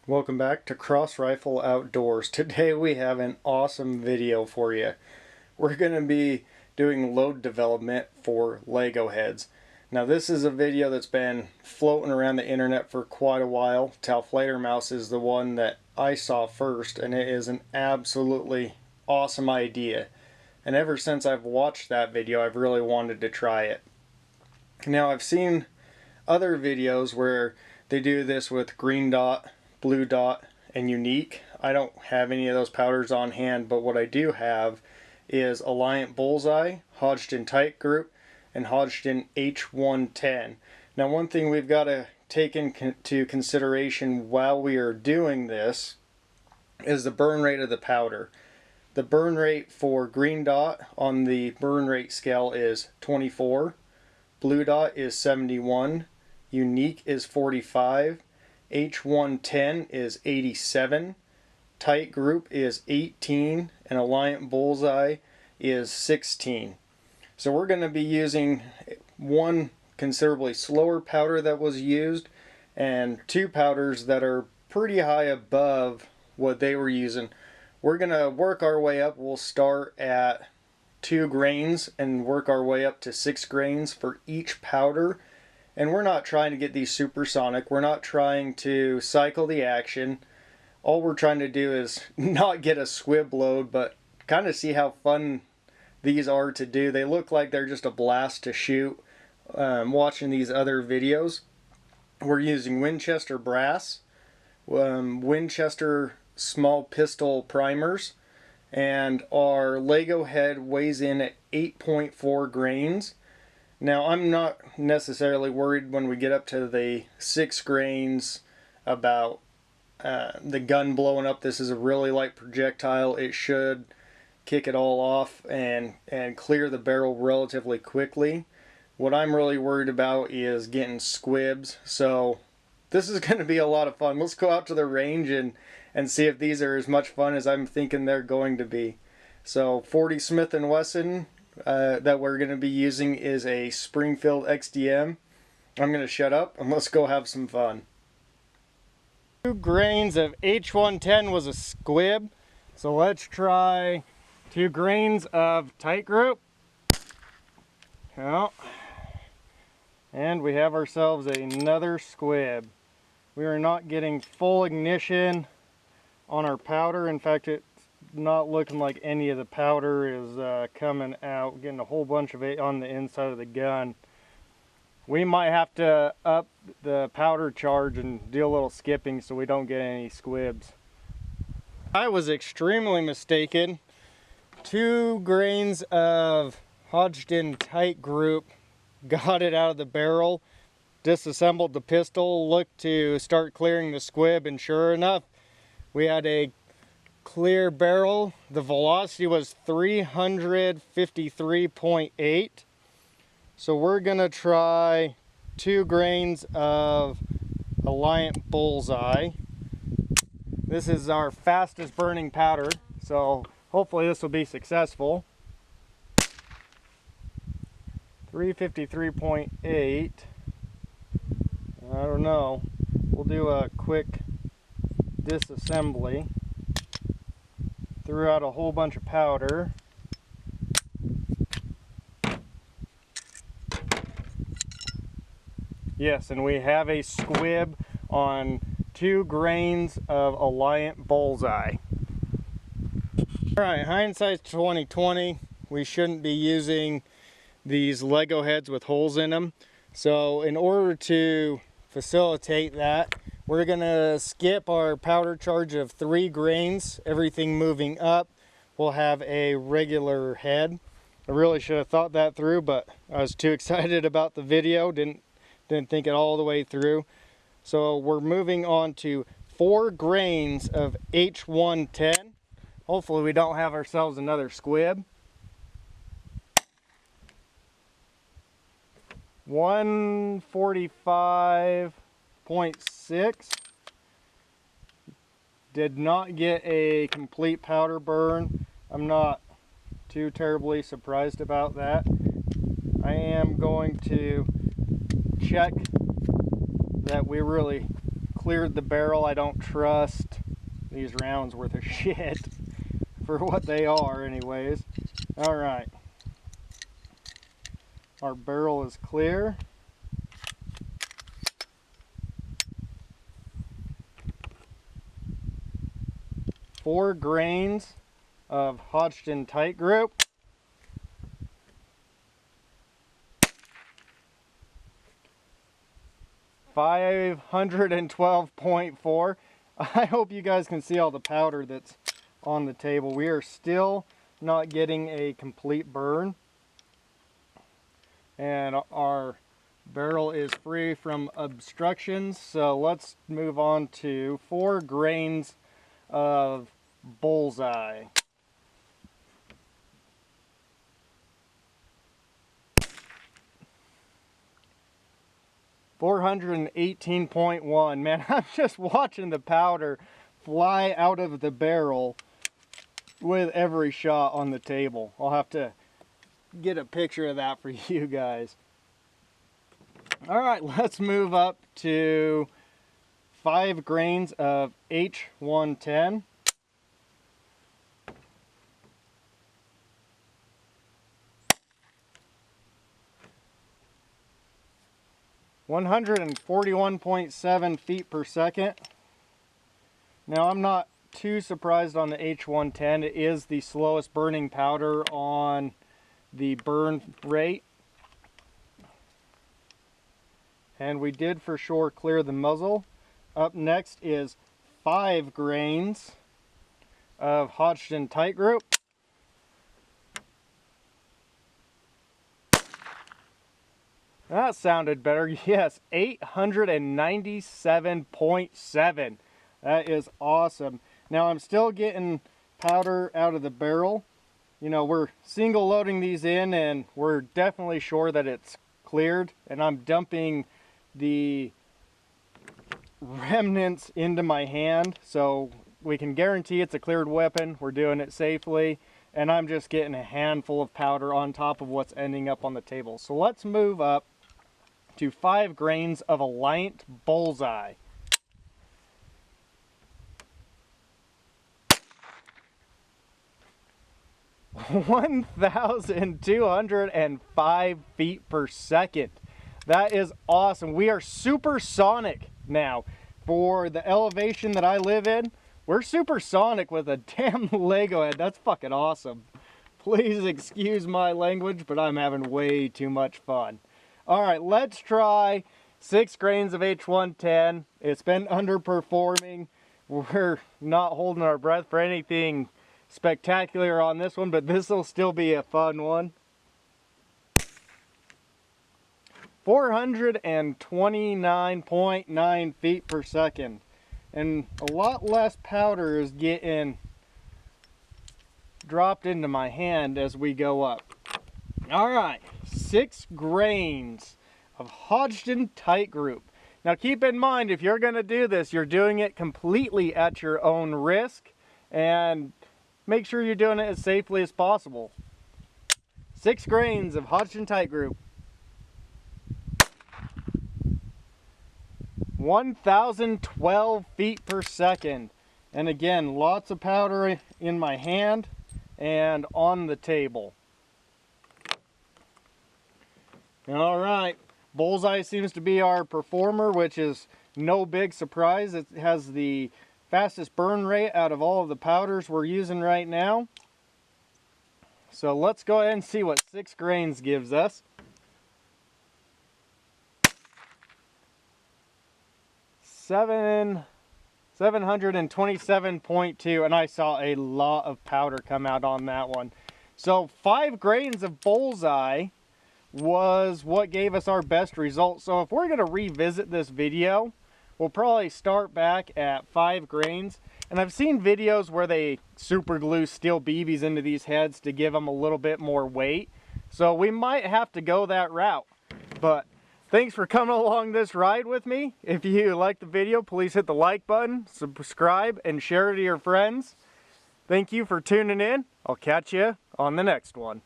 Welcome back to Cross Rifle Outdoors. Today we have an awesome video for you. We're going to be doing load development for Lego heads. Now this is a video that's been floating around the internet for quite a while. Taofledermaus is the one that I saw first, and it is an absolutely awesome idea. And ever since I've watched that video, I've really wanted to try it. Now I've seen other videos where they do this with green dot, blue dot, and unique. I don't have any of those powders on hand, but what I do have is Alliant Bullseye, Hodgdon Tight Group, and Hodgdon H110. Now one thing we've got to take into consideration while we are doing this is the burn rate of the powder. The burn rate for green dot on the burn rate scale is 24, blue dot is 71, unique is 45, H110 is 87, Tight Group is 18, and Alliant Bullseye is 16. So we're going to be using one considerably slower powder that was used and two powders that are pretty high above what they were using. We're going to work our way up. We'll start at 2 grains and work our way up to 6 grains for each powder. And we're not trying to get these supersonic. We're not trying to cycle the action. All we're trying to do is not get a squib load, but kind of see how fun these are to do. They look like they're just a blast to shoot. Watching these other videos, we're using Winchester brass, Winchester small pistol primers, and our Lego head weighs in at 8.4 grains. Now I'm not necessarily worried when we get up to the 6 grains about the gun blowing up. This is a really light projectile. It should kick it all off and clear the barrel relatively quickly. What I'm really worried about is getting squibs. So this is going to be a lot of fun. Let's go out to the range and see if these are as much fun as I'm thinking they're going to be. So 40 Smith & Wesson that we're going to be using is a Springfield XDM. I'm going to shut up and let's go have some fun. 2 grains of H110 was a squib, so let's try 2 grains of Tight Group. Oh. And we have ourselves another squib. We are not getting full ignition on our powder. In fact, it's not looking like any of the powder is coming out. Getting a whole bunch of it on the inside of the gun. We might have to up the powder charge and do a little skipping so we don't get any squibs. I was extremely mistaken. 2 grains of Hodgdon Tight Group got it out of the barrel, disassembled the pistol, looked to start clearing the squib, and sure enough, we had a clear barrel. The velocity was 353.8. So we're gonna try 2 grains of Alliant Bullseye. This is our fastest burning powder, so hopefully this will be successful. 353.8. I don't know. We'll do a quick disassembly. Threw out a whole bunch of powder. Yes, and we have a squib on 2 grains of Alliant Bullseye. Alright, hindsight's 2020. We shouldn't be using these Lego heads with holes in them. So in order to facilitate that, we're gonna skip our powder charge of 3 grains, everything moving up. We'll have a regular head. I really should have thought that through, but I was too excited about the video, didn't think it all the way through. So we're moving on to 4 grains of H110. Hopefully we don't have ourselves another squib. 145.6. Did not get a complete powder burn. I'm not too terribly surprised about that. I am going to check that we really cleared the barrel. I don't trust these rounds worth of shit for what they are anyways. All right. Our barrel is clear. Four grains of Hodgdon tight group. $512.4. I hope you guys can see all the powder that's on the table. We are still not getting a complete burn. And our barrel is free from obstructions. So let's move on to 4 grains of Bullseye. $418.1. Man, I'm just watching the powder fly out of the barrel with every shot on the table. I'll have to get a picture of that for you guys. All right, let's move up to 5 grains of H110. $141.7 feet per second. Now I'm not too surprised on the H110. It is the slowest burning powder on the burn rate. And we did for sure clear the muzzle. Up next is 5 grains of Hodgdon tight group. That sounded better. Yes, 897.7. That is awesome. Now I'm still getting powder out of the barrel. You know, we're single loading these in and we're definitely sure that it's cleared, and I'm dumping the remnants into my hand so we can guarantee it's a cleared weapon. We're doing it safely, and I'm just getting a handful of powder on top of what's ending up on the table. So let's move up to 5 grains of Alliant Bullseye. $1,205 feet per second. That is awesome. We are supersonic now. For the elevation that I live in, we're supersonic with a damn Lego head. That's fucking awesome. Please excuse my language, but I'm having way too much fun. All right, let's try 6 grains of H110. It's been underperforming. We're not holding our breath for anything spectacular on this one, but this will still be a fun one. 429.9 feet per second. And a lot less powder is getting dropped into my hand as we go up. All right, 6 grains of Hodgdon tight group. Now keep in mind, if you're going to do this, you're doing it completely at your own risk, and make sure you're doing it as safely as possible. 6 grains of Hodgdon tight group. 1,012 feet per second. And again, lots of powder in my hand and on the table. All right, Bullseye seems to be our performer, which is no big surprise. It has the fastest burn rate out of all of the powders we're using right now. So let's go ahead and see what 6 grains gives us. 727.2, and I saw a lot of powder come out on that one. So 5 grains of Bullseye was what gave us our best result. So if we're going to revisit this video, we'll probably start back at 5 grains. And I've seen videos where they super glue steel BBs into these heads to give them a little bit more weight. So we might have to go that route. But thanks for coming along this ride with me. If you liked the video, please hit the like button, subscribe, and share it to your friends. Thank you for tuning in. I'll catch you on the next one.